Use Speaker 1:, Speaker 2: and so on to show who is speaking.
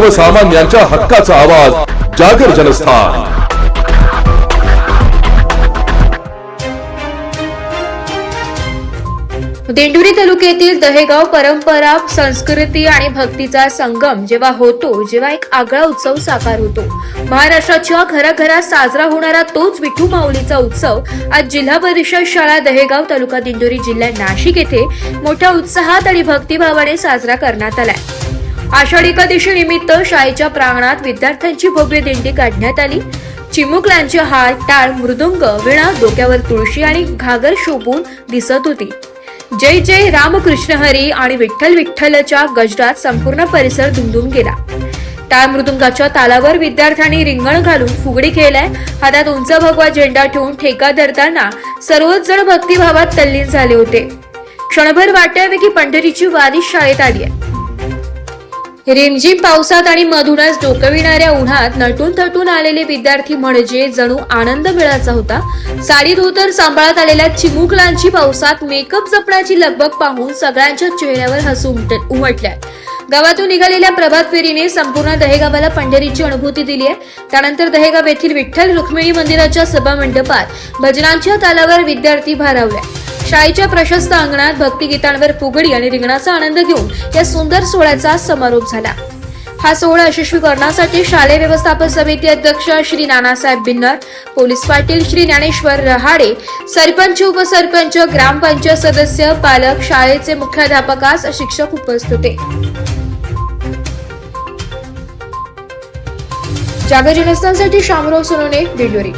Speaker 1: सर्वसामान्यांच्या हक्काचा आवाज जागर जनस्थान।
Speaker 2: दिंडोरी तालुक्यातील दहेगाव परंपरा, संस्कृती आणि भक्तीचा संगम जेव्हा होतो, जेव्हा एक आगळा उत्सव साकार होतो। महाराष्ट्राच्या घराघरात साजरा होणारा तोच विठू माऊलीचा उत्सव आज जिल्हा परिषद शाळा दहेगाव, तालुका दिंडोरी, जिल्हा नाशिक येथे मोठ्या उत्साहात आणि भक्तिभावाने साजरा करण्यात आलाय। आषाढी एकादशी निमित्त शाळेच्या प्रांगणात विद्यार्थ्यांची भव्य दिंडी काढण्यात आली। चिमुकल्यांचे हात, टाळ, मृदुंग, वीणा, डोक्यावर तुळशी आणि घागर शोभून दिसत होती। जय जय रामकृष्ण हरी आणि विठ्ठल विठ्ठलच्या गजरात संपूर्ण परिसर दुमदुम गेला। टाळ मृदुंगाच्या तालावर विद्यार्थ्यांनी रिंगण घालून फुगडी खेळलाय। हातात उंच भगवा झेंडा ठेवून ठेका धरताना सर्वच जण भक्तिभावात तल्लीन झाले होते। क्षणभर वाटावे की पंढरीची वारी शाळेत आली आहे। रिमझिम पावसात आणि मधूनच डोकविणाऱ्या उन्हात नटून थटून आलेले विद्यार्थी म्हणजे जणू आनंद मेळाचा होता। साडी धोतर सांभाळत आलेल्या चिमुकलांची पावसात मेकअप जपण्याची लगबग पाहून सगळ्यांच्या चेहऱ्यावर हसू उमटले। गावातून निघालेल्या प्रभात फेरीने संपूर्ण दहेगावाला पंढरीची अनुभूती दिली आहे। त्यानंतर दहेगाव येथील विठ्ठल रुक्मिणी मंदिराच्या सभा मंडपात भजनांच्या तालावर विद्यार्थी भारावले। शाळेच्या प्रशस्त अंगणात भक्तिगीतांवर फुगडी आणि रिंगणाचा आनंद घेऊन या सुंदर सोहळ्याचा समारोप झाला। हा सोहळा यशस्वी करण्यासाठी शालेय व्यवस्थापन समिती अध्यक्ष श्री नानासाहेब बिन्नर, पोलीस पाटील श्री ज्ञानेश्वर रहाडे, सरपंच, उपसरपंच, ग्रामपंचायत सदस्य, पालक, शाळेचे मुख्याध्यापक, शिक्षक उपस्थित होते। जागर जनस्थानसाठी शामराव सोनवणे, दिंडोरी।